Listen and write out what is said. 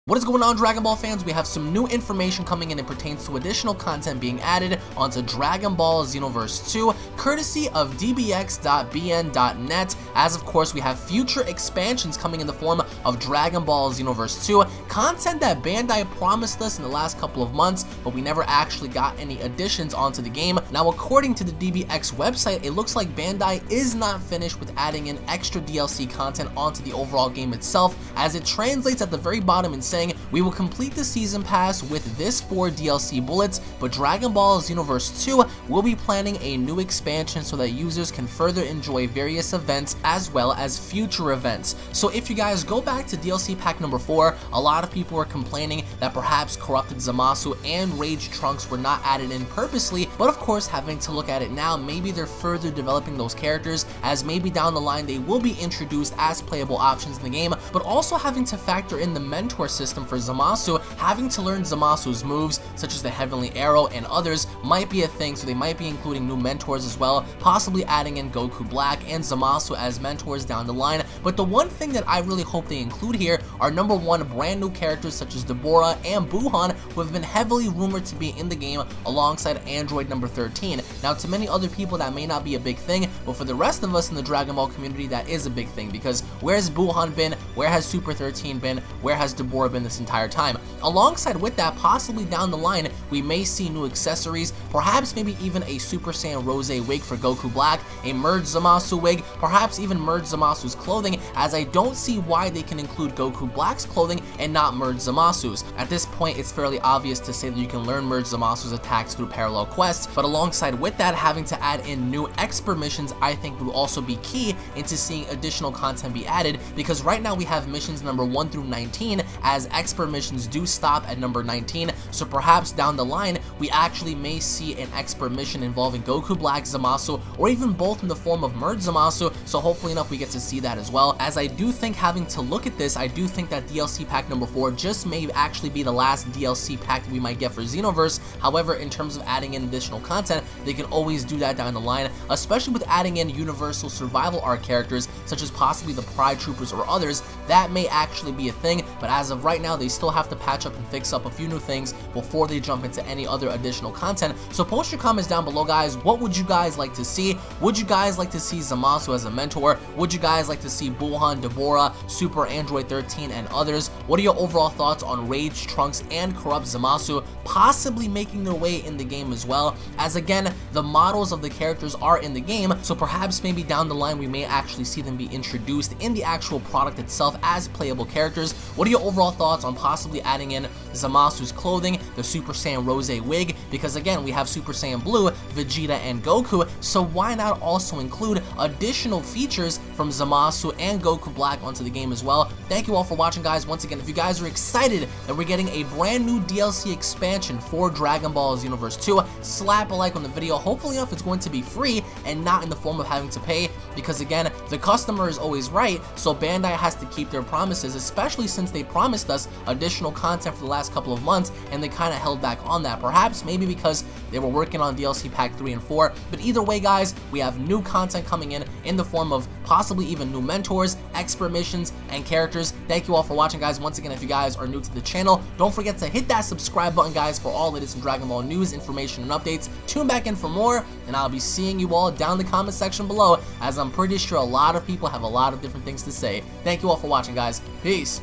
What is going on, Dragon Ball fans? We have some new information coming in. It pertains to additional content being added onto Dragon Ball Xenoverse 2, courtesy of dbx.bn.net, as of course we have future expansions coming in the form of Dragon Ball Xenoverse 2, content that Bandai promised us in the last couple of months, but we never actually got any additions onto the game. Now, according to the DBX website, it looks like Bandai is not finished with adding in extra DLC content onto the overall game itself, as it translates at the very bottom and saying, we will complete the season pass with this 4 DLC bullets, but Dragon Ball Xenoverse 2 will be planning a new expansion so that users can further enjoy various events as well as future events. So if you guys go back to DLC pack number 4, a lot of people were complaining that perhaps Corrupted Zamasu and Rage Trunks were not added in purposely, but of course, having to look at it now, maybe they're further developing those characters, as maybe down the line they will be introduced as playable options in the game, but also having to factor in the mentor system for Zamasu. Having to learn Zamasu's moves, such as the Heavenly Arrow and others, might be a thing, so they might be including new mentors as well, possibly adding in Goku Black and Zamasu as mentors down the line. But the one thing that I really hope they include here are number 1, brand new characters such as Deborah and Buhan, who have been heavily rumored to be in the game alongside Android number 13. Now, to many other people that may not be a big thing, but for the rest of us in the Dragon Ball community, that is a big thing, because where's Buhan been? Where has Super 13 been? Where has Deborah been this entire time? Alongside with that, possibly down the line, we may see new accessories, perhaps maybe even a Super Saiyan Rose wig for Goku Black, a merged Zamasu wig, perhaps even merged Zamasu's clothing, as I don't see why they can include Goku Black's clothing and not merge Zamasu's. At this point, it's fairly obvious to say that you can learn merge Zamasu's attacks through parallel quests, but alongside with that, having to add in new expert missions, I think will also be key into seeing additional content be added, because right now we have missions number 1 through 19, as expert missions do stop at number 19, so perhaps down the line we actually may see an expert mission involving Goku Black, Zamasu, or even both in the form of merged Zamasu, so hopefully enough we get to see that as well. As I do think, having to look at this, I do think that DLC pack number 4 just may actually be the last DLC pack that we might get for Xenoverse. However, in terms of adding in additional content, they can always do that down the line, especially with adding in universal survival arc characters such as possibly the Pride Troopers or others. That may actually be a thing, but as of right now they still have to patch up and fix up a few new things before they jump into any other additional content. So post your comments down below, guys. What would you guys like to see? Would you guys like to see Zamasu as a mentor? Would you guys like to see Buhan, Deborah, Super Android 13, and others? What are your overall thoughts on Rage Trunks and Corrupt Zamasu possibly making their way in the game as well? As again, the models of the characters are in the game, so perhaps maybe down the line we may actually see them be introduced in the actual product itself as playable characters. What are your overall thoughts on possibly adding in Zamasu's clothing, the Super Saiyan Rose wig, because again, we have Super Saiyan Blue, Vegeta, and Goku, so why not also include additional features from Zamasu and Goku Black onto the game as well? Thank you all for watching, guys. Once again, if you guys are excited that we're getting a brand new DLC expansion for Dragon Ball Xenoverse 2, slap a like on the video. Hopefully enough, it's going to be free and not in the form of having to pay, because again, the customer is always right, so Bandai has to keep their promises, especially since they promised us additional content for the last couple of months and they kind of held back on that, perhaps maybe because they were working on DLC pack 3 and 4. But either way, guys, we have new content coming in the form of possibly even new mentors, expert missions, and characters. Thank you all for watching, guys. Once again, if you guys are new to the channel, don't forget to hit that subscribe button, guys, for all latest in Dragon Ball news, information, and updates. Tune back in for more, and I'll be seeing you all down in the comment section below, as I'm pretty sure a lot of people have a lot of different things to say. Thank you all for watching, guys. Peace.